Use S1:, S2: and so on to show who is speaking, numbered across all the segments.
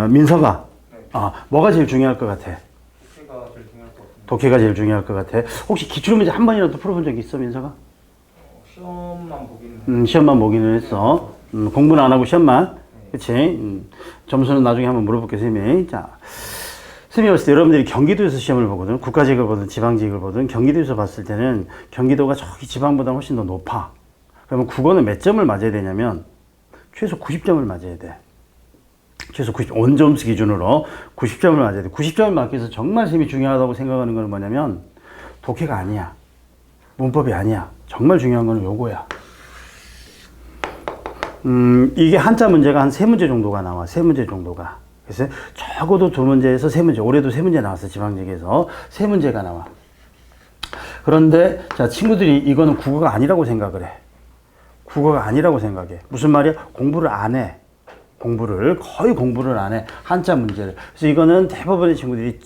S1: 민서가.
S2: 네.
S1: 뭐가 제일 중요할 것 같아?
S2: 독해가 제일 중요할 것 같은데.
S1: 독해가 제일 중요할 것 같아. 혹시 기출문제 한 번이라도 풀어본 적 있어, 민서가?
S2: 시험만 보기는.
S1: 시험만 보기는 했어. 공부는 안 하고 시험만. 그치? 점수는 나중에 한번 물어볼게, 선생님이. 자, 선생님이 봤을 때 여러분들이 경기도에서 시험을 보거든. 국가직을 보든 지방직을 보든 경기도에서 봤을 때는 경기도가 저기 지방보다 훨씬 더 높아. 그러면 국어는 몇 점을 맞아야 되냐면 최소 90점을 맞아야 돼. 최소 90, 원점수 기준으로 90점을 맞아야 돼. 90점을 맞기 위해서 정말 선생님이 중요하다고 생각하는 건 뭐냐면 독해가 아니야. 문법이 아니야. 정말 중요한 거는 요거야. 이게 한자 문제가 한 3문제 정도가 나와. 3문제 정도가. 그래서 적어도 2문제에서 3문제. 올해도 3문제 나왔어. 지방직에서 3문제가 나와. 그런데 자, 친구들이 이거는 국어가 아니라고 생각을 해. 국어가 아니라고 생각해. 무슨 말이야? 공부를 안 해. 거의 공부를 안 해. 한자 문제를. 그래서 이거는 대부분의 친구들이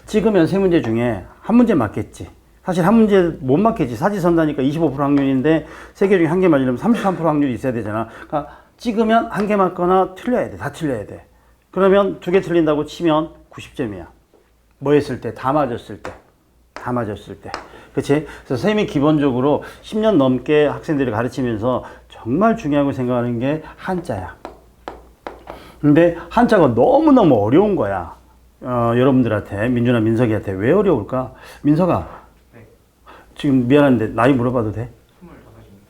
S1: 찍으면 3문제 중에 한 문제 맞겠지. 사실 한 문제 못 맞겠지. 사지선다니까 25% 확률인데 3개 중에 한 개 맞으려면 33% 확률이 있어야 되잖아. 그러니까 찍으면 한 개 맞거나 틀려야 돼. 다 틀려야 돼. 그러면 2개 틀린다고 치면 90점이야. 뭐 했을 때? 다 맞았을 때. 그치? 그래서 선생님이 기본적으로 10년 넘게 학생들을 가르치면서 정말 중요하고 생각하는 게 한자야. 근데 한자가 너무너무 어려운 거야. 여러분들한테, 민준아, 민석이한테. 왜 어려울까? 민석아.
S2: 네.
S1: 지금 미안한데 나이 물어봐도 돼?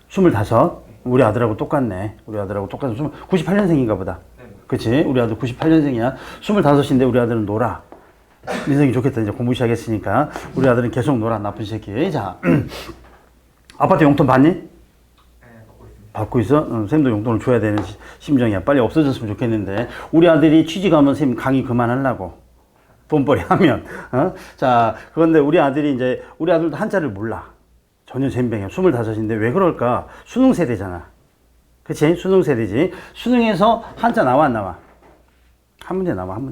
S2: 25입니다.
S1: 25? 우리 아들하고 똑같네. 98년생인가 보다.
S2: 네.
S1: 그치? 우리 아들 98년생이야. 25인데 우리 아들은 놀아. 민석이 좋겠다. 이제 공부 시작했으니까. 우리 아들은 계속 놀아. 나쁜 새끼. 자, 아파트 용돈 받니?
S2: 네, 받고 있습니다.
S1: 받고 있어? 쌤도 용돈을 줘야 되는 심정이야. 빨리 없어졌으면 좋겠는데. 우리 아들이 취직하면 쌤 강의 그만하려고. 돈벌이 하면. 자, 그런데 우리 아들도 한자를 몰라. 전혀 젬병이야. 25인데 왜 그럴까? 수능 세대잖아. 그치? 수능 세대지. 수능에서 한자 나와, 안 나와? 한 문제 나와, 한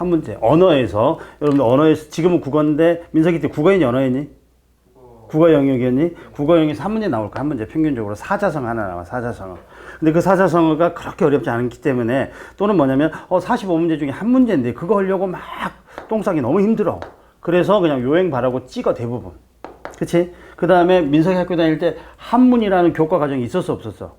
S1: 문제. 언어에서, 여러분들 언어에서, 지금은 국어인데, 민석이 때 국어였니, 언어였니? 국어 영역이었니? 국어 영역에서 한 문제 나올 거야, 한 문제. 평균적으로 사자성어 하나 나와, 사자성어. 근데 그 사자성어가 그렇게 어렵지 않기 때문에, 또는 뭐냐면, 45문제 중에 한 문제인데, 그거 하려고 막 똥 싸기 너무 힘들어. 그래서 그냥 요행 바라고 찍어, 대부분. 그치? 그 다음에 민석이 학교 다닐 때 한문이라는 교과 과정이 있었어, 없었어?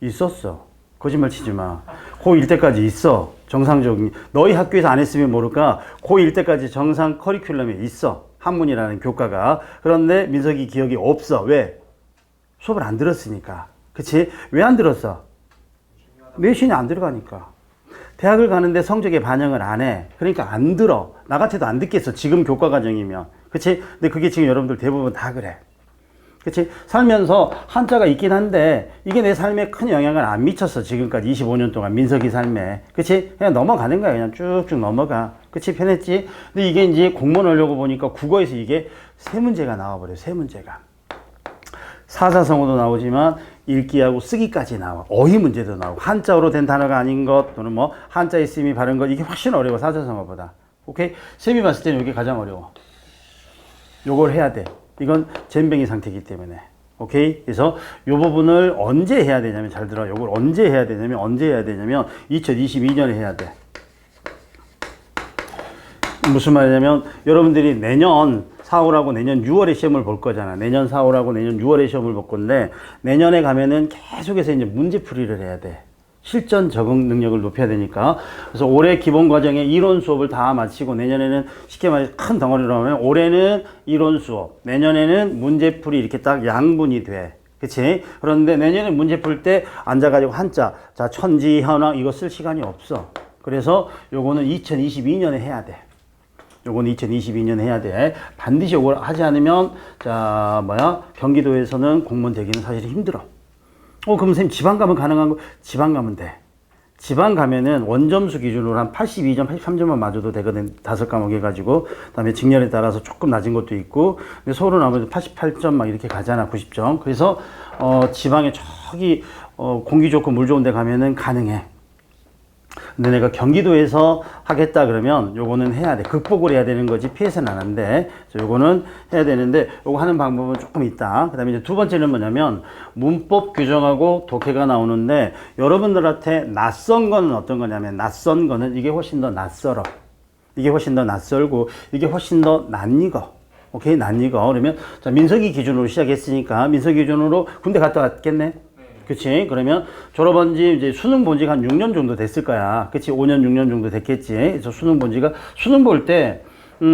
S1: 있었어. 거짓말 치지 마. 고1 때까지 있어. 정상적인. 너희 학교에서 안 했으면 모를까? 고1 때까지 정상 커리큘럼에 있어. 한문이라는 교과가. 그런데 민석이 기억이 없어. 왜? 수업을 안 들었으니까. 그치? 왜 안 들었어? 내신이 안 들어가니까. 대학을 가는데 성적에 반영을 안 해. 그러니까 안 들어. 나 같아도 안 듣겠어. 지금 교과 과정이면. 그치? 근데 그게 지금 여러분들 대부분 다 그래. 그치? 살면서 한자가 있긴 한데 이게 내 삶에 큰 영향을 안 미쳤어. 지금까지 25년 동안 민석이 삶에. 그치? 그냥 넘어가는 거야. 그냥 쭉쭉 넘어가. 그치? 편했지? 근데 이게 이제 공무원 하려고 보니까 국어에서 이게 3문제가 나와버려. 3문제가. 사자성어도 나오지만 읽기하고 쓰기까지 나와. 어휘 문제도 나오고 한자어로 된 단어가 아닌 것 또는 뭐 한자에 쓰임이 바른 것 이게 훨씬 어려워. 사자성어보다. 오케이? 쌤이 봤을 때는 이게 가장 어려워. 요걸 해야 돼. 이건 젬병이 상태이기 때문에. 오케이? 그래서 요 부분을 언제 해야 되냐면 잘 들어. 요걸 언제 해야 되냐면 2022년에 해야 돼. 무슨 말이냐면 여러분들이 내년 4월하고 내년 6월에 시험을 볼 거잖아. 내년 4월하고 내년 6월에 시험을 볼 건데 내년에 가면은 계속해서 이제 문제풀이를 해야 돼. 실전 적응 능력을 높여야 되니까. 그래서 올해 기본 과정의 이론 수업을 다 마치고 내년에는 쉽게 말해서 큰 덩어리로 하면 올해는 이론 수업, 내년에는 문제풀이 이렇게 딱 양분이 돼. 그치? 그런데 내년에 문제 풀 때 앉아가지고 한자, 자, 천지, 현황 이거 쓸 시간이 없어. 그래서 요거는 2022년에 해야 돼. 요거는 2022년에 해야 돼. 반드시 요걸 하지 않으면, 자, 경기도에서는 공무원 되기는 사실 힘들어. 그럼 선생님 지방 가면 가능한 거? 지방 가면 돼. 지방 가면은 원점수 기준으로 한 82점, 83점만 맞아도 되거든. 5과목 해가지고. 그 다음에 직렬에 따라서 조금 낮은 것도 있고. 근데 서울은 아무래도 88점 막 이렇게 가잖아. 90점. 그래서, 지방에 저기, 공기 좋고 물 좋은 데 가면은 가능해. 근데 내가 경기도에서 하겠다 그러면 요거는 해야 돼. 극복을 해야 되는 거지 피해서는 안 한대. 그래서 요거는 해야 되는데 요거 하는 방법은 조금 있다. 그 다음에 이제 두 번째는 뭐냐면 문법 규정하고 독해가 나오는데 여러분들한테 낯선 거는 어떤 거냐면 낯선 거는 이게 훨씬 더 낯설어. 이게 훨씬 더 낯설고 이게 훨씬 더 낯익어. 오케이? 낯익어. 그러면 자 민석이 기준으로 시작했으니까 민석이 기준으로 군대 갔다 왔겠네? 그치? 그러면 졸업한 지 이제 수능 본 지가 한 6년 정도 됐을 거야. 그치? 5년, 6년 정도 됐겠지? 그래서 수능 본 지가, 수능 볼 때,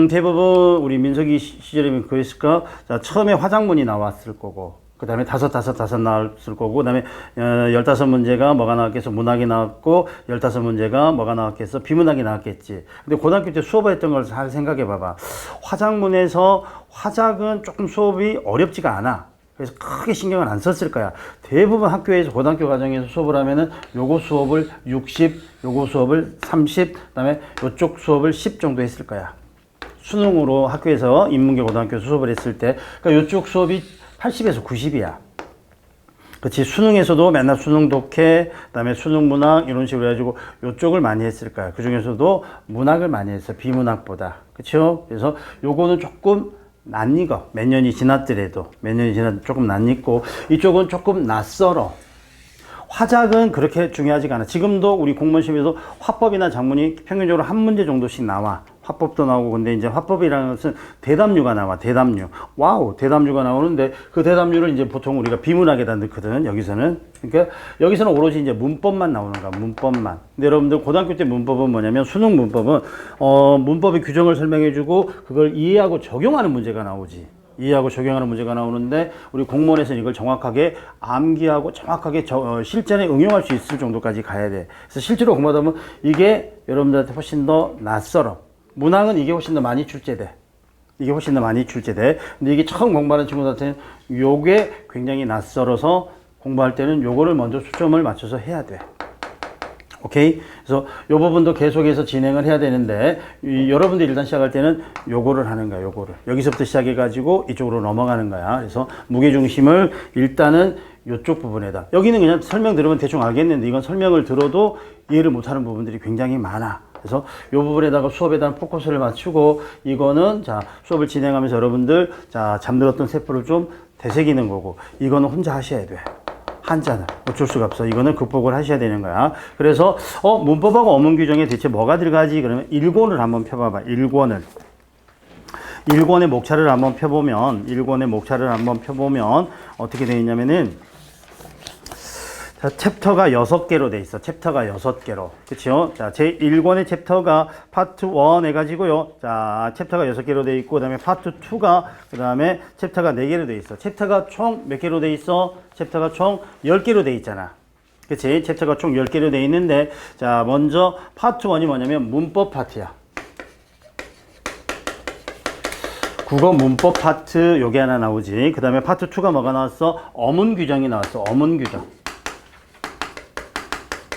S1: 대부분 우리 민석이 시절이면 그랬을까? 자, 처음에 화작문이 나왔을 거고, 그 다음에 다섯 나왔을 거고, 그 다음에 15문제가 뭐가 나왔겠어? 문학이 나왔고, 15문제가 뭐가 나왔겠어? 비문학이 나왔겠지. 근데 고등학교 때 수업을 했던 걸 잘 생각해 봐봐. 화작문에서 화작은 조금 수업이 어렵지가 않아. 그래서 크게 신경을 안 썼을 거야. 대부분 학교에서 고등학교 과정에서 수업을 하면은 요거 수업을 60, 요거 수업을 30, 그다음에 요쪽 수업을 10 정도 했을 거야. 수능으로 학교에서 인문계 고등학교 수업을 했을 때, 그러니까 요쪽 수업이 80에서 90이야. 그렇지. 수능에서도 맨날 수능 독해, 그다음에 수능 문학 이런 식으로 해가지고 요쪽을 많이 했을 거야. 그 중에서도 문학을 많이 했어. 비문학보다. 그렇죠? 그래서 요거는 조금 낯익어. 몇 년이 지났더라도 조금 낯익고 이쪽은 조금 낯설어. 화작은 그렇게 중요하지가 않아. 지금도 우리 공무원 시험에서 화법이나 작문이 평균적으로 한 문제 정도씩 나와. 화법도 나오고. 근데 이제 화법이라는 것은 대답류가 나와. 대답류. 와우, 대답류가 나오는데 그 대답류를 이제 보통 우리가 비문학에다 넣거든. 여기서는. 그러니까 여기서는 오로지 이제 문법만 나오는 거야. 문법만. 근데 여러분들 고등학교 때 문법은 뭐냐면 수능 문법은 문법의 규정을 설명해 주고 그걸 이해하고 적용하는 문제가 나오지. 이해하고 적용하는 문제가 나오는데 우리 공무원에서는 이걸 정확하게 암기하고 정확하게 실전에 응용할 수 있을 정도까지 가야 돼. 그래서 실제로 공부하다 보면 이게 여러분들한테 훨씬 더 낯설어. 문항은 이게 훨씬 더 많이 출제돼. 이게 훨씬 더 많이 출제돼. 근데 이게 처음 공부하는 친구들한테는 요게 굉장히 낯설어서 공부할 때는 요거를 먼저 초점을 맞춰서 해야 돼. 오케이? 그래서 요 부분도 계속해서 진행을 해야 되는데 여러분들이 일단 시작할 때는 요거를 하는 거야. 요거를. 여기서부터 시작해 가지고 이쪽으로 넘어가는 거야. 그래서 무게중심을 일단은 요쪽 부분에다. 여기는 그냥 설명 들으면 대충 알겠는데 이건 설명을 들어도 이해를 못하는 부분들이 굉장히 많아. 그래서 이 부분에다가 수업에 대한 포커스를 맞추고 이거는 자 수업을 진행하면서 여러분들 자 잠들었던 세포를 좀 되새기는 거고 이거는 혼자 하셔야 돼. 한자는 어쩔 수가 없어. 이거는 극복을 하셔야 되는 거야. 그래서 문법하고 어문 규정에 대체 뭐가 들어가지? 그러면 1권을 한번 펴봐봐. 1권을. 1권의 목차를 한번 펴보면 어떻게 되어 있냐면은 자, 챕터가 6개로 돼 있어. 챕터가 6개로. 그쵸? 자, 제 1권의 챕터가 파트 1 해가지고요. 자, 챕터가 6개로 돼 있고, 그 다음에 파트 2가, 그 다음에 챕터가 4개로 돼 있어. 챕터가 총 몇 개로 돼 있어? 챕터가 총 10개로 돼 있잖아. 그치? 챕터가 총 10개로 돼 있는데, 자, 먼저 파트 1이 뭐냐면 문법 파트야. 국어 문법 파트 요게 하나 나오지. 그 다음에 파트 2가 뭐가 나왔어? 어문 규정이 나왔어. 어문 규정.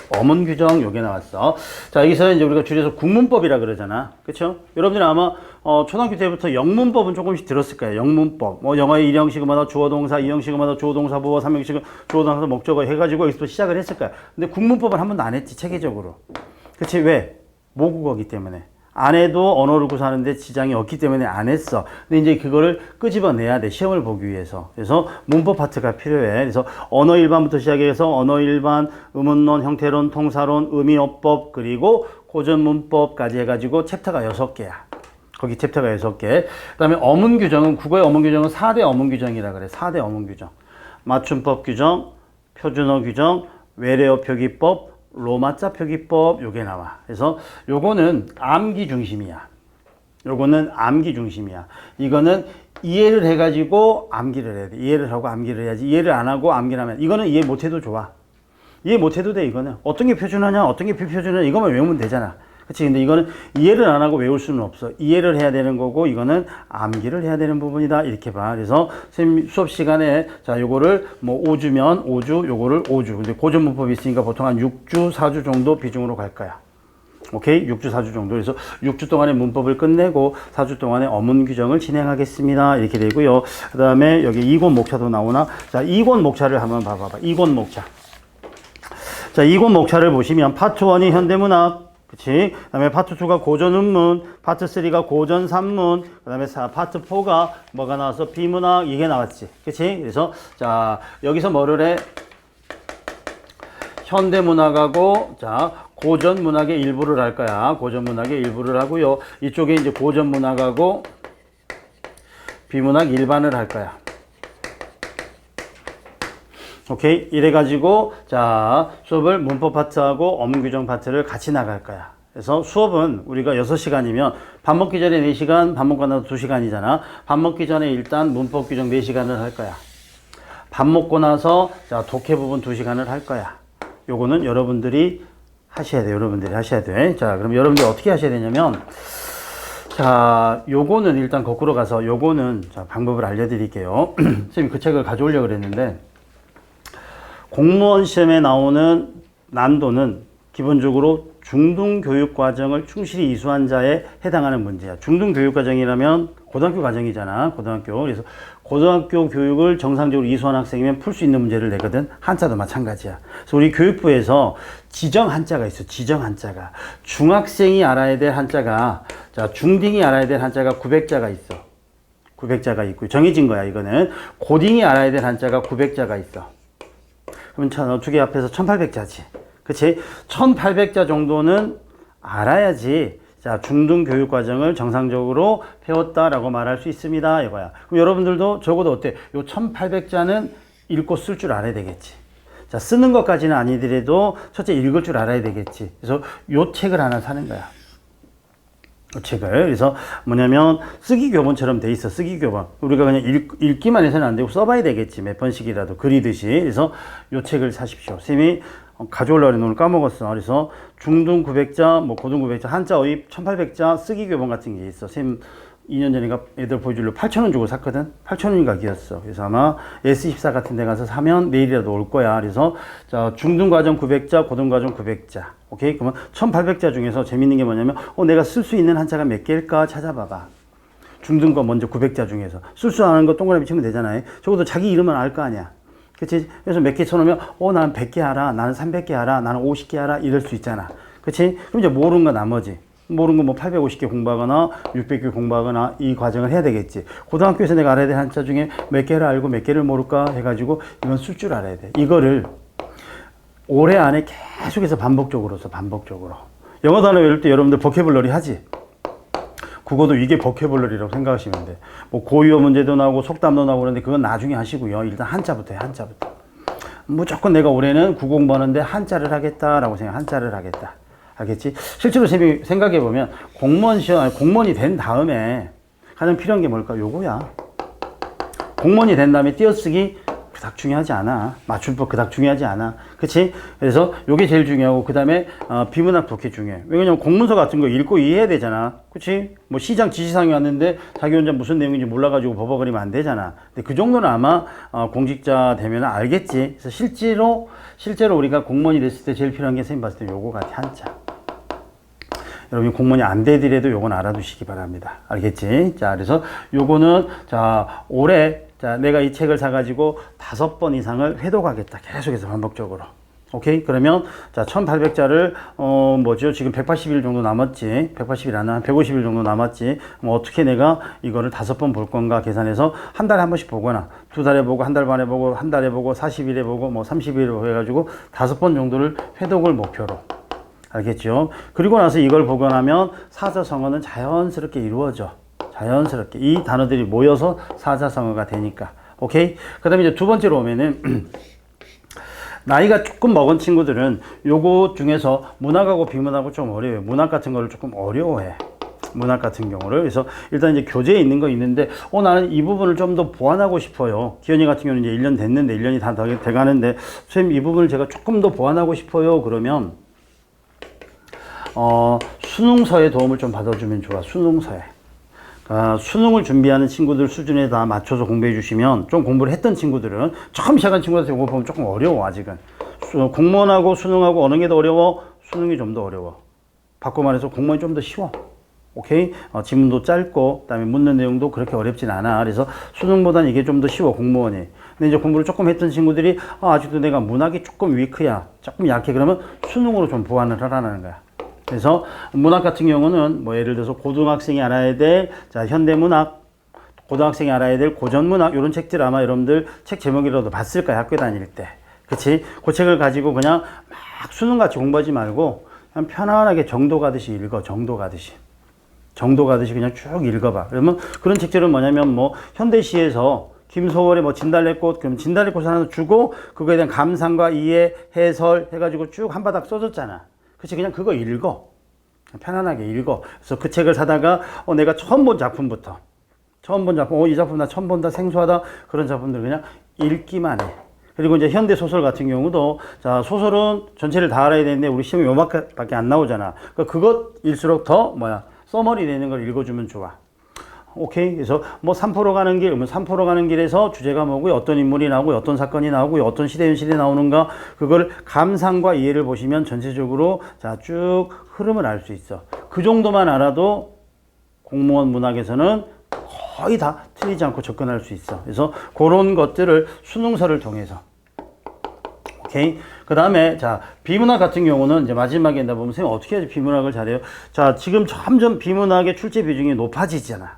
S1: 어문 규정 요게 나왔어. 자, 여기서 이제 우리가 줄여서 국문법이라 그러잖아. 그쵸? 여러분들이 아마 초등학교 때부터 영문법은 조금씩 들었을 거예요. 영문법. 뭐 영어의 1형식마다 주어 동사, 2형식마다 주어 동사 보어, 3형식은 주어 동사 목적어 해가지고 여기서 시작을 했을 거야. 근데 국문법은 한 번도 안 했지, 체계적으로. 그치? 왜? 모국어기 때문에. 안 해도 언어를 구사하는데 지장이 없기 때문에 안 했어. 근데 이제 그거를 끄집어내야 돼. 시험을 보기 위해서. 그래서 문법 파트가 필요해. 그래서 언어 일반부터 시작해서 언어 일반, 의문론, 형태론, 통사론, 의미어법, 그리고 고전 문법까지 해가지고 챕터가 6개야. 거기 챕터가 6개. 그 다음에 어문 규정은, 국어의 어문 규정은 4대 어문 규정이라 그래. 4대 어문 규정. 맞춤법 규정, 표준어 규정, 외래어 표기법, 로마자 표기법 요게 나와. 그래서 요거는 암기 중심이야. 요거는 암기 중심이야. 이거는 이해를 해가지고 암기를 해야 돼. 이해를 하고 암기를 해야지. 이해를 안 하고 암기를 하면 이거는 이해 못해도 좋아. 이해 못해도 돼. 이거는 어떤 게 표준어냐 어떤 게 비표준어냐 이거만 외우면 되잖아. 그치? 근데 이거는 이해를 안 하고 외울 수는 없어. 이해를 해야 되는 거고, 이거는 암기를 해야 되는 부분이다. 이렇게 봐. 그래서 선생님 수업 시간에, 자, 요거를 뭐 5주면 5주, 요거를 5주. 근데 고전 문법이 있으니까 보통 한 6주, 4주 정도 비중으로 갈 거야. 오케이? 6주, 4주 정도. 그래서 6주 동안의 문법을 끝내고 4주 동안의 어문 규정을 진행하겠습니다. 이렇게 되고요. 그 다음에 여기 2권 목차도 나오나? 자, 2권 목차를 한번 봐봐봐. 2권 목차. 자, 이곳 목차를 보시면 파트 1이 현대문학, 그치? 그 다음에 파트 2가 고전은문, 파트 3가 고전산문, 그 다음에 파트 4가 뭐가 나와서 비문학, 이게 나왔지. 그치? 그래서, 자, 여기서 뭐를 해? 현대문학하고, 자, 고전문학의 일부를 할 거야. 고전문학의 일부를 하고요. 이쪽에 이제 고전문학하고 비문학 일반을 할 거야. 오케이? 이래가지고, 자, 수업을 문법 파트하고 어문 규정 파트를 같이 나갈 거야. 그래서 수업은 우리가 6시간이면 밥 먹기 전에 4시간, 밥 먹고 나서 2시간이잖아. 밥 먹기 전에 일단 문법 규정 4시간을 할 거야. 밥 먹고 나서, 자, 독해 부분 2시간을 할 거야. 요거는 여러분들이 하셔야 돼. 여러분들이 하셔야 돼. 자, 그럼 여러분들이 어떻게 하셔야 되냐면, 자, 요거는 일단 거꾸로 가서 요거는, 자, 방법을 알려드릴게요. 선생님이 그 책을 가져오려고 그랬는데, 공무원 시험에 나오는 난도는 기본적으로 중등교육과정을 충실히 이수한 자에 해당하는 문제야. 중등교육과정이라면 고등학교 과정이잖아. 고등학교. 그래서 고등학교 교육을 정상적으로 이수한 학생이면 풀 수 있는 문제를 내거든. 한자도 마찬가지야. 그래서 우리 교육부에서 지정 한자가 있어. 지정 한자가. 중학생이 알아야 될 한자가, 자, 중딩이 알아야 될 한자가 900자가 있어. 900자가 있고 정해진 거야. 이거는 고딩이 알아야 될 한자가 900자가 있어. 그럼 두 개 합해서 1800자지. 그치? 1800자 정도는 알아야지. 자, 중등교육과정을 정상적으로 배웠다라고 말할 수 있습니다. 이거야. 그럼 여러분들도 적어도 어때? 요 1800자는 읽고 쓸 줄 알아야 되겠지. 자, 쓰는 것까지는 아니더라도 첫째 읽을 줄 알아야 되겠지. 그래서 요 책을 하나 사는 거야. 요 책을. 그래서 뭐냐면 쓰기 교본처럼 돼 있어. 쓰기 교본. 우리가 그냥 읽기만 해서는 안 되고 써봐야 되겠지. 몇 번씩이라도 그리듯이. 그래서 요 책을 사십시오. 선생님이 가져오려고 했는데 오늘 까먹었어. 그래서 중등 900자, 뭐 고등 900자, 한자 어입 1800자 쓰기 교본 같은 게 있어. 선생님 2년 전인가 애들 보여주려고 8,000원 주고 샀거든. 8,000원인가 기였어. 그래서 아마 S24 같은 데 가서 사면 내일이라도 올 거야. 그래서 자, 중등 과정 900자, 고등 과정 900자. 오케이? 그러면 1800자 중에서 재밌는 게 뭐냐면 내가 쓸 수 있는 한자가 몇 개일까 찾아봐봐. 중등 거 먼저 900자 중에서 쓸 수 아는 거 동그라미 치면 되잖아요. 적어도 자기 이름은 알 거 아니야. 그치? 그래서 몇 개 쳐놓으면 나는 100개 알아. 나는 300개 알아. 나는 50개 알아. 이럴 수 있잖아. 그치? 그럼 이제 모르는 거 나머지. 모르는 거 뭐 850개 공부하거나 600개 공부하거나 이 과정을 해야 되겠지. 고등학교에서 내가 알아야 될 한자 중에 몇 개를 알고 몇 개를 모를까 해가지고 이건 쓸 줄 알아야 돼. 이거를 올해 안에 계속해서 반복적으로 써. 반복적으로. 영어 단어 외울 때 여러분들 버케블러리 하지? 국어도 이게 버케블러리라고 생각하시면 돼. 뭐 고유어 문제도 나오고 속담도 나오고 그러는데 그건 나중에 하시고요. 일단 한자부터 해. 한자부터. 무조건 내가 올해는 국어 공부하는데 한자를 하겠다라고 한자를 하겠다. 알겠지? 실제로 생각해보면 공무원 시험, 아니, 공무원이 된 다음에 가장 필요한 게 뭘까? 요거야. 공무원이 된 다음에 띄어쓰기 그닥 중요하지 않아. 맞춤법 그닥 중요하지 않아. 그치? 그래서 요게 제일 중요하고, 그 다음에, 비문학 독해 중요해. 왜냐면 공문서 같은 거 읽고 이해해야 되잖아. 그치? 뭐 시장 지시사항이 왔는데 자기 혼자 무슨 내용인지 몰라가지고 버벅거리면 안 되잖아. 근데 그 정도는 아마, 공직자 되면 알겠지. 그래서 실제로 우리가 공무원이 됐을 때 제일 필요한 게 선생님 봤을 때 요거 같아. 한자. 여러분 공무원이 안 되더라도 요건 알아두시기 바랍니다. 알겠지? 자, 그래서 요거는, 자, 올해, 자, 내가 이 책을 사가지고 5번 이상을 회독하겠다. 계속해서 반복적으로. 오케이? 그러면, 자, 1800자를, 지금 180일 정도 남았지. 180일 안 나, 150일 정도 남았지. 어떻게 내가 이거를 5번 볼 건가 계산해서 한 달에 한 번씩 보거나, 2달에 보고, 한 달 반에 보고, 한 달에 보고, 40일에 보고, 30일에 보고 해가지고 5번 정도를 회독을 목표로. 알겠죠? 그리고 나서 이걸 보고 나면 사자성어는 자연스럽게 이루어져. 자연스럽게. 이 단어들이 모여서 사자성어가 되니까. 오케이? 그 다음에 이제 두 번째로 오면은, 나이가 조금 먹은 친구들은 요거 중에서 문학하고 비문학하고 좀 어려워요. 문학 같은 거를 조금 어려워해. 문학 같은 경우를. 그래서 일단 이제 교재에 있는 거 있는데, 나는 이 부분을 좀 더 보완하고 싶어요. 기현이 같은 경우는 이제 1년 됐는데, 1년이 다 돼가는데, 선생님 이 부분을 제가 조금 더 보완하고 싶어요. 그러면, 수능서에 도움을 좀 받아주면 좋아. 수능서에. 수능을 준비하는 친구들 수준에 다 맞춰서 공부해 주시면, 좀 공부를 했던 친구들은, 처음 시작한 친구들한테 이거 보면 조금 어려워, 아직은. 공무원하고 수능하고 어느 게 더 어려워? 수능이 좀 더 어려워. 바꿔 말해서 공무원이 좀 더 쉬워. 오케이? 지문도 짧고, 그 다음에 묻는 내용도 그렇게 어렵진 않아. 그래서 수능보다는 이게 좀 더 쉬워, 공무원이. 근데 이제 공부를 조금 했던 친구들이, 아직도 내가 문학이 조금 위크야. 조금 약해. 그러면 수능으로 좀 보완을 하라는 거야. 그래서 문학 같은 경우는 뭐 예를 들어서 고등학생이 알아야 될, 자, 현대문학, 고등학생이 알아야 될 고전문학, 이런 책들 아마 여러분들 책 제목이라도 봤을 거야, 학교 다닐 때. 그치? 그 책을 가지고 그냥 막 수능같이 공부하지 말고, 그냥 편안하게 정도 가듯이 읽어, 정도 가듯이. 정도 가듯이 그냥 쭉 읽어봐. 그러면 그런 책들은 뭐냐면 뭐 현대시에서 김소월의 뭐 진달래꽃, 그럼 진달래꽃 하나 주고 그거에 대한 감상과 이해, 해설 해가지고 쭉 한 바닥 써줬잖아. 그치? 그냥 그거 읽어. 편안하게 읽어. 그래서 그 책을 사다가 내가 처음 본 작품부터 처음 본 작품, 이 작품 나 처음 본다, 생소하다, 그런 작품들 그냥 읽기만 해. 그리고 이제 현대 소설 같은 경우도, 자, 소설은 전체를 다 알아야 되는데 우리 시험에 요만큼밖에 안 나오잖아. 그러니까 그것일수록 더 써머리 되는 걸 읽어주면 좋아. 오케이. 그래서 뭐 3포로 가는 길, 3포로 가는 길에서 주제가 뭐고요, 어떤 인물이 나오고, 어떤 사건이 나오고, 어떤 시대 현실이 나오는가, 그걸 감상과 이해를 보시면 전체적으로 자, 쭉 흐름을 알 수 있어. 그 정도만 알아도 공무원 문학에서는 거의 다 틀리지 않고 접근할 수 있어. 그래서 그런 것들을 수능서를 통해서. 오케이. 그 다음에, 자, 비문학 같은 경우는 이제 마지막에 보면 선생님 어떻게 해야지 비문학을 잘해요? 자, 지금 점점 비문학의 출제 비중이 높아지잖아.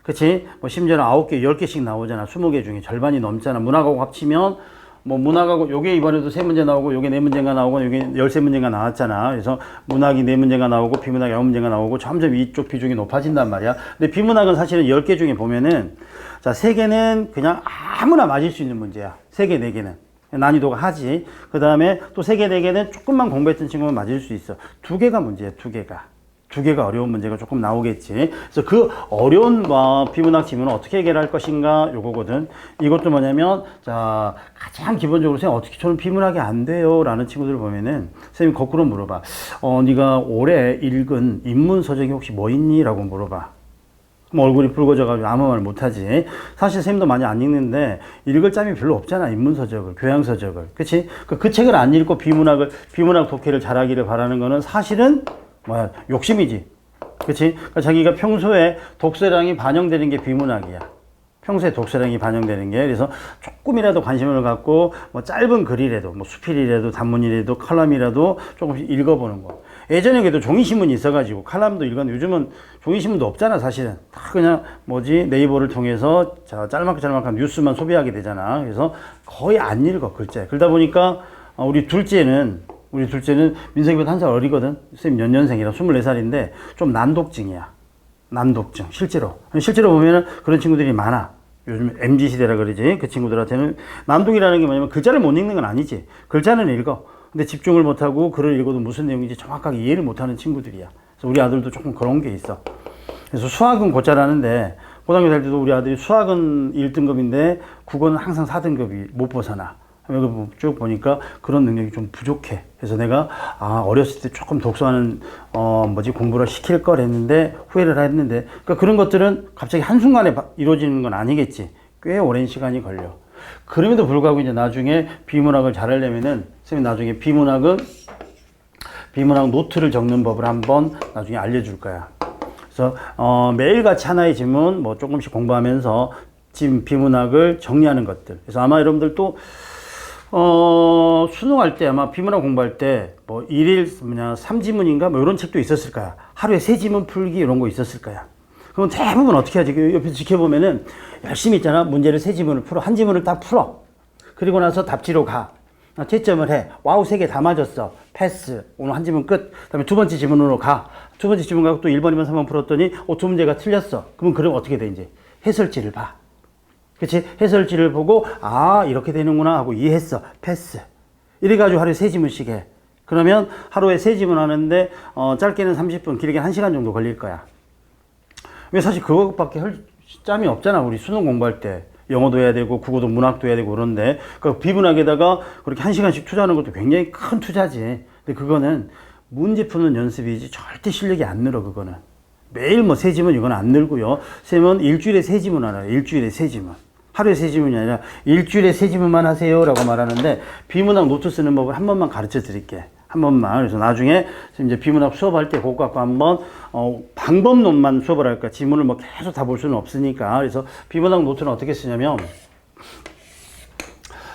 S1: 그치? 뭐 심지어는 9개, 10개씩 나오잖아. 20개 중에 절반이 넘잖아. 문학하고 합치면, 뭐 문학하고 요게 이번에도 3문제 나오고, 요게 4문제가 나오고, 요게 13문제가 나왔잖아. 그래서 문학이 4문제가 나오고, 비문학이 9문제가 나오고, 점점 이쪽 비중이 높아진단 말이야. 근데 비문학은 사실은 10개 중에 보면은, 자, 3개는 그냥 아무나 맞을 수 있는 문제야. 3개, 4개는. 난이도가 하지. 그 다음에 또 3개, 4개는 조금만 공부했던 친구는 맞을 수 있어. 2개가 문제야, 2개가. 2개가 어려운 문제가 조금 나오겠지. 그래서 그 어려운 비문학 지문을 어떻게 해결할 것인가, 요거거든. 이것도 뭐냐면, 자, 가장 기본적으로 선생님 어떻게 저는 비문학이 안 돼요? 라는 친구들을 보면은, 선생님 거꾸로 물어봐. 네가 올해 읽은 인문서적이 혹시 뭐 있니? 라고 물어봐. 그럼 얼굴이 붉어져가지고 아무 말 못하지. 사실 선생님도 많이 안 읽는데, 읽을 짬이 별로 없잖아. 인문서적을, 교양서적을. 그치? 그 책을 안 읽고 비문학 독해를 잘하기를 바라는 거는 사실은 욕심이지. 그치? 그러니까 자기가 평소에 독서량이 반영되는 게 비문학이야. 평소에 독서량이 반영되는 게. 그래서 조금이라도 관심을 갖고, 뭐 짧은 글이라도, 뭐 수필이라도, 단문이라도, 칼럼이라도 조금씩 읽어보는 거. 예전에 그래도 종이신문이 있어가지고, 칼럼도 읽었는데 요즘은 종이신문도 없잖아, 사실은. 다 그냥, 네이버를 통해서, 자, 짤막한 뉴스만 소비하게 되잖아. 그래서 거의 안 읽어, 글자. 그러다 보니까, 우리 둘째는 민석이보다 1살 어리거든. 선생님 연년생이라 24살인데 좀 난독증이야. 난독증. 실제로 보면은 그런 친구들이 많아. 요즘 MZ시대라 그러지. 그 친구들한테는 난독이라는 게 뭐냐면 글자를 못 읽는 건 아니지. 글자는 읽어. 근데 집중을 못하고 글을 읽어도 무슨 내용인지 정확하게 이해를 못하는 친구들이야. 그래서 우리 아들도 조금 그런 게 있어. 그래서 수학은 곧잘하는데 고등학교 다닐 때도 우리 아들이 수학은 1등급인데 국어는 항상 4등급이 못 벗어나. 여기 쭉 보니까 그런 능력이 좀 부족해. 그래서 내가 어렸을 때 조금 독서하는 공부를 시킬 걸 했는데 후회를 했는데, 그러니까 그런 것들은 갑자기 한순간에 이루어지는 건 아니겠지. 꽤 오랜 시간이 걸려. 그럼에도 불구하고 이제 나중에 비문학을 잘하려면은 선생님 나중에 비문학 노트를 적는 법을 한번 나중에 알려줄 거야. 그래서 매일같이 하나의 지문 조금씩 공부하면서 지금 비문학을 정리하는 것들. 그래서 아마 여러분들 또 수능할 때 아마 비문학 공부할 때 일일 3지문인가 이런 책도 있었을 거야. 하루에 3지문 풀기 이런 거 있었을 거야. 그럼 대부분 어떻게 하지? 옆에서 지켜보면은 열심히 있잖아. 문제를 3지문을 풀어. 한 지문을 딱 풀어. 그리고 나서 답지로 가. 채점을 해. 와우, 3개 다 맞았어. 패스. 오늘 한 지문 끝. 그다음에 두 번째 지문으로 가. 두 번째 지문 가고 또 1번, 2번, 3번 풀었더니 2문제가 틀렸어. 그럼 어떻게 돼 이제? 해설지를 봐. 그치? 해설지를 보고 이렇게 되는구나 하고 이해했어. 패스. 이래가지고 하루에 3지문씩 해. 그러면 하루에 3지문 하는데 짧게는 30분, 길게는 1시간 정도 걸릴 거야. 왜 사실 그것밖에 할 짬이 없잖아. 우리 수능 공부할 때. 영어도 해야 되고 국어도 문학도 해야 되고 그런데 그 비문학에다가 그렇게 1시간씩 투자하는 것도 굉장히 큰 투자지. 근데 그거는 문제 푸는 연습이지 절대 실력이 안 늘어. 그거는 매일 3지문 이건 안 늘고요. 쌤은 일주일에 3지문 하나요. 일주일에 3지문. 하루에 3지문이 아니라 일주일에 3지문만 하세요 라고 말하는데, 비문학 노트 쓰는 법을 한 번만 가르쳐 드릴게. 한 번만. 그래서 나중에 이제 비문학 수업할 때 그거 갖고 한번 방법론만 수업을 할까. 지문을 뭐 계속 다 볼 수는 없으니까. 그래서 비문학 노트는 어떻게 쓰냐면,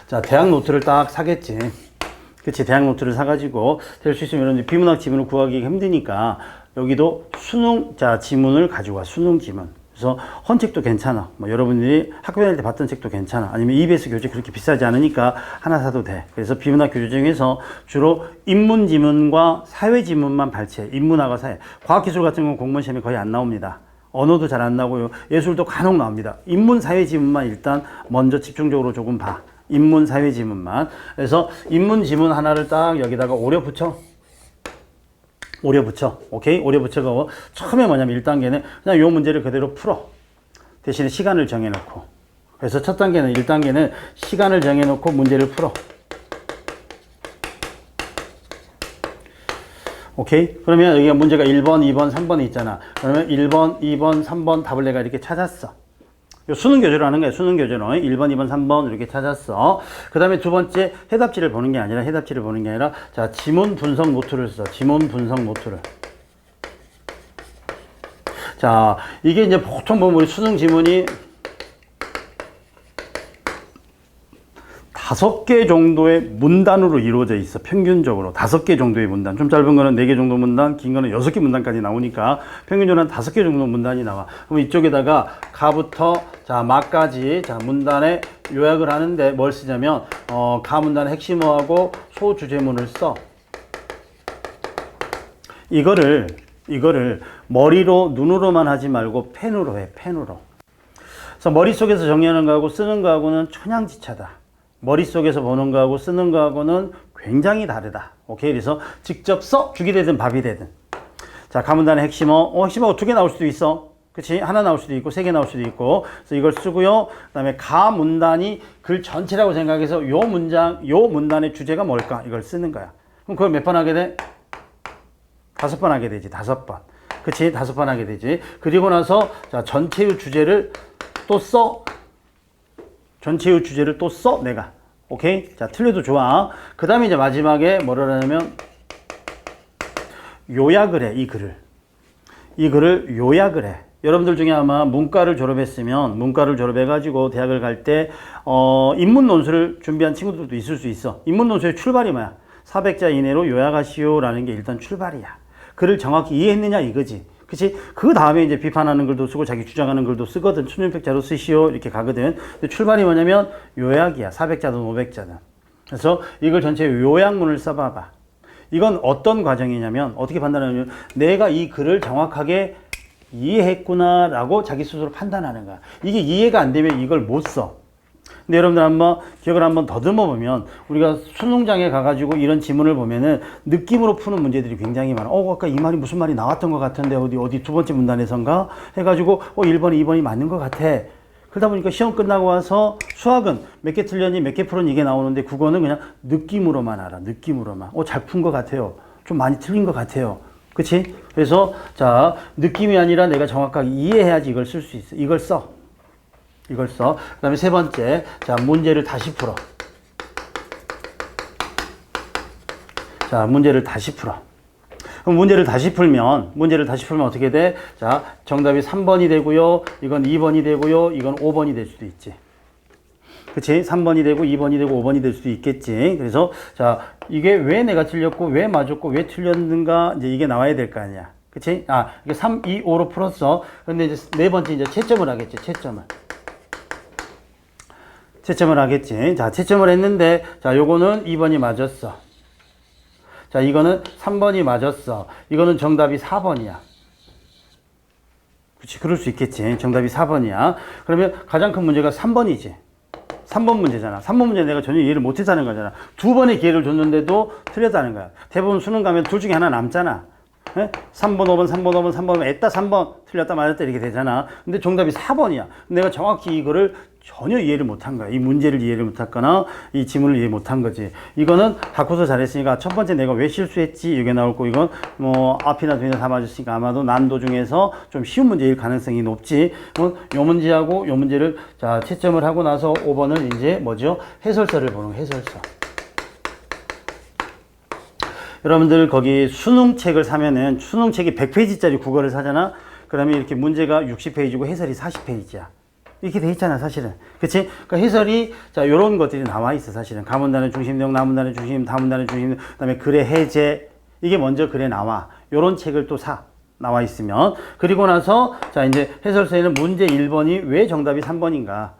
S1: 자, 대학 노트를 딱 사겠지. 그치, 대학 노트를 사가지고 될 수 있으면 여러분들 비문학 지문을 구하기 힘드니까 여기도 수능, 자, 지문을 가지고 와. 수능 지문. 그래서 헌책도 괜찮아. 뭐 여러분들이 학교 다닐 때 봤던 책도 괜찮아. 아니면 EBS 교재 그렇게 비싸지 않으니까 하나 사도 돼. 그래서 비문학 교재 중에서 주로 인문 지문과 사회 지문만 발췌해. 인문학과 사회. 과학기술 같은 건 공무원 시험에 거의 안 나옵니다. 언어도 잘 안 나오고요. 예술도 간혹 나옵니다. 인문 사회 지문만 일단 먼저 집중적으로 조금 봐. 인문 사회 지문만. 그래서 인문 지문 하나를 딱 여기다가 오려 붙여. 오려 붙여. 오케이? 오려 붙여가고 처음에 뭐냐면 1단계는 그냥 요 문제를 그대로 풀어. 대신에 시간을 정해놓고. 그래서 첫 단계는 1단계는 시간을 정해놓고 문제를 풀어. 오케이? 그러면 여기가 문제가 1번, 2번, 3번이 있잖아. 그러면 1번, 2번, 3번 답을 내가 이렇게 찾았어. 요 수능 교재로 하는 거야. 수능 교재로 1번, 2번, 3번 이렇게 찾았어. 그 다음에 두 번째 해답지를 보는 게 아니라 자, 지문 분석 노트를 써. 지문 분석 노트를. 자, 이게 이제 보통 보면 우리 수능 지문이 5개 정도의 문단으로 이루어져 있어. 평균적으로 5개 정도의 문단. 좀 짧은 거는 4개 정도 문단, 긴 거는 6개 문단까지 나오니까 평균적으로 한 5개 정도 문단이 나와. 그럼 이쪽에다가 가부터 자, 마까지 자, 문단에 요약을 하는데 뭘 쓰냐면 가 문단의 핵심어하고 소주제문을 써. 이거를 머리로 눈으로만 하지 말고 펜으로 해. 펜으로. 그래서 머릿속에서 정리하는 거하고 쓰는 거하고는 천양지차다. 머릿속에서 보는 거하고 쓰는 거하고는 굉장히 다르다. 오케이? 그래서 직접 써. 죽이 되든 밥이 되든. 자, 가문단의 핵심어. 핵심어 2개 나올 수도 있어. 그치? 하나 나올 수도 있고, 3개 나올 수도 있고. 그래서 이걸 쓰고요. 그 다음에 가문단이 글 전체라고 생각해서 요 문단의 주제가 뭘까? 이걸 쓰는 거야. 그럼 그걸 몇 번 하게 돼? 5번 하게 되지. 5번. 그치? 5번 하게 되지. 그리고 나서, 자, 전체의 주제를 또 써. 전체의 주제를 또 써, 내가. 오케이? 자, 틀려도 좋아. 그 다음에 이제 마지막에 뭐를 하냐면, 요약을 해, 이 글을. 이 글을 요약을 해. 여러분들 중에 아마 문과를 졸업해가지고 대학을 갈 때, 인문 논술을 준비한 친구들도 있을 수 있어. 인문 논술의 출발이 뭐야? 400자 이내로 요약하시오라는 게 일단 출발이야. 글을 정확히 이해했느냐, 이거지. 그치? 그 다음에 이제 비판하는 글도 쓰고 자기 주장하는 글도 쓰거든. 순윤백자로 쓰시오. 이렇게 가거든. 근데 출발이 뭐냐면 요약이야. 400자든 500자든. 그래서 이걸 전체 요약문을 써봐봐. 이건 어떤 과정이냐면 어떻게 판단하냐면 내가 이 글을 정확하게 이해했구나라고 자기 스스로 판단하는 거야. 이게 이해가 안 되면 이걸 못 써. 근데 여러분들 한번 기억을 한번 더듬어 보면 우리가 수능장에 가가지고 이런 지문을 보면은 느낌으로 푸는 문제들이 굉장히 많아. 아까 이 말이 무슨 말이 나왔던 것 같은데 어디 두 번째 문단에선가 해가지고 1번이 2번이 맞는 것 같아. 그러다 보니까 시험 끝나고 와서 수학은 몇 개 틀렸니 몇 개 풀었니 이게 나오는데 국어는 그냥 느낌으로만 알아. 느낌으로만. 잘 푼 것 같아요. 좀 많이 틀린 것 같아요. 그치? 그래서 자, 느낌이 아니라 내가 정확하게 이해해야지 이걸 쓸 수 있어. 이걸 써. 이걸 써. 그 다음에 세 번째, 자, 문제를 다시 풀어. 자, 문제를 다시 풀어. 그럼 문제를 다시 풀면 어떻게 돼? 자, 정답이 3번이 되고요. 이건 2번이 되고요. 이건 5번이 될 수도 있지. 그치? 3번이 되고, 2번이 되고, 5번이 될 수도 있겠지. 그래서, 자, 이게 왜 내가 틀렸고, 왜 맞았고, 왜 틀렸는가, 이제 이게 나와야 될 거 아니야. 그치? 이게 3, 2, 5로 풀었어. 근데 이제 네 번째 이제 채점을 하겠지. 채점을 하겠지. 자, 채점을 했는데, 자, 요거는 2번이 맞았어. 자, 이거는 3번이 맞았어. 이거는 정답이 4번이야. 그치, 그럴 수 있겠지. 정답이 4번이야. 그러면 가장 큰 문제가 3번이지. 3번 문제잖아. 3번 문제 내가 전혀 이해를 못했다는 거잖아. 2번의 기회를 줬는데도 틀렸다는 거야. 대부분 수능 가면 둘 중에 하나 남잖아. 3번, 5번, 3번, 5번, 3번, 애따 3번, 틀렸다, 맞았다, 이렇게 되잖아. 근데 정답이 4번이야. 내가 정확히 이거를 전혀 이해를 못한 거야. 이 문제를 이해를 못했거나, 이 지문을 이해 못한 거지. 이거는 바꿔서 잘했으니까, 첫 번째 내가 왜 실수했지? 이게 나올 거고, 이건 뭐, 앞이나 뒤나 다 맞았으니까 아마도 난도 중에서 좀 쉬운 문제일 가능성이 높지. 요 문제하고 요 문제를, 자, 채점을 하고 나서 5번은 이제 뭐죠? 해설서를 보는 거, 해설서. 여러분들 거기 수능책을 사면은 수능책이 100페이지짜리 국어를 사잖아. 그러면 이렇게 문제가 60페이지고 해설이 40페이지야. 이렇게 돼 있잖아, 사실은. 그치? 그러니까 해설이, 자, 요런 것들이 나와 있어, 사실은. 가문단의 중심 내용, 나문단의 중심, 다문단의 중심, 그 다음에 글의 해제. 이게 먼저 글에 나와. 요런 책을 또 사. 나와 있으면. 그리고 나서, 자, 이제 해설서에는 문제 1번이 왜 정답이 3번인가?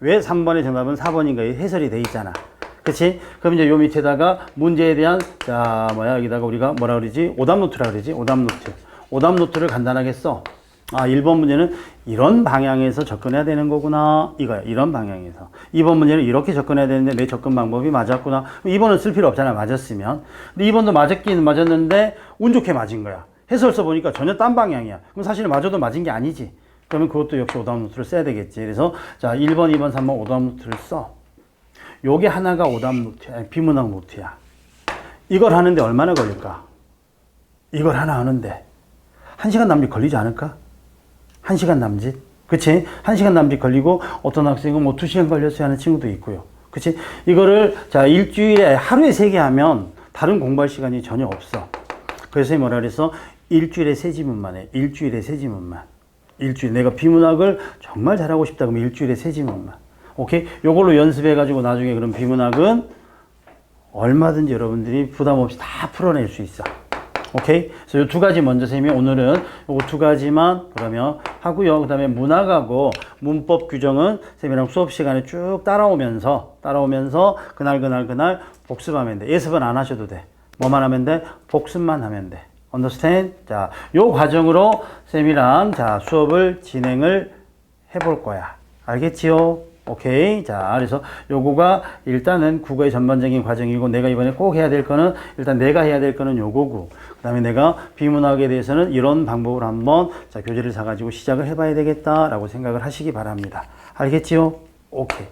S1: 왜 3번의 정답은 4번인가? 해설이 돼 있잖아. 그치? 그럼 이제 요 밑에다가 문제에 대한, 자, 여기다가 우리가 뭐라 그러지? 오답 노트라 그러지? 오답 노트. 오답 노트를 간단하게 써. 아, 1번 문제는 이런 방향에서 접근해야 되는 거구나. 이거야. 이런 방향에서. 2번 문제는 이렇게 접근해야 되는데 내 접근 방법이 맞았구나. 2번은 쓸 필요 없잖아. 맞았으면. 근데 2번도 맞았긴 맞았는데 운 좋게 맞은 거야. 해설서 보니까 전혀 딴 방향이야. 그럼 사실 맞아도 맞은 게 아니지. 그러면 그것도 역시 오답 노트를 써야 되겠지. 그래서 자, 1번, 2번, 3번 오답 노트를 써. 요게 하나가 오답 노트야. 비문학 노트야. 이걸 하는데 얼마나 걸릴까? 이걸 하나 하는데 1시간 남짓 걸리지 않을까? 1시간 남짓? 그치? 1시간 남짓 걸리고 어떤 학생은 뭐 2시간 걸렸어야 하는 친구도 있고요. 그치? 이거를 자, 일주일에 하루에 3개 하면 다른 공부할 시간이 전혀 없어. 그래서 뭐라 그랬어? 일주일에 3지문만 해. 일주일에 3지문만. 일주일. 내가 비문학을 정말 잘하고 싶다 그러면 일주일에 3지문만. 오케이? 요걸로 연습해가지고 나중에 그럼 비문학은 얼마든지 여러분들이 부담 없이 다 풀어낼 수 있어. 오케이? 그래서 요 두 가지 먼저 쌤이 오늘은 요거 두 가지만 그러면 하고요. 그 다음에 문학하고 문법 규정은 쌤이랑 수업 시간에 쭉 따라오면서 그날 복습하면 돼. 예습은 안 하셔도 돼. 뭐만 하면 돼? 복습만 하면 돼. understand? 자, 요 과정으로 쌤이랑 자, 수업을 진행을 해볼 거야. 알겠지요? 오케이. 자, 그래서 요거가 일단은 국어의 전반적인 과정이고 내가 이번에 꼭 해야 될 거는 일단 내가 해야 될 거는 요거고 그 다음에 내가 비문학에 대해서는 이런 방법으로 한번 자, 교재를 사가지고 시작을 해봐야 되겠다라고 생각을 하시기 바랍니다. 알겠지요? 오케이.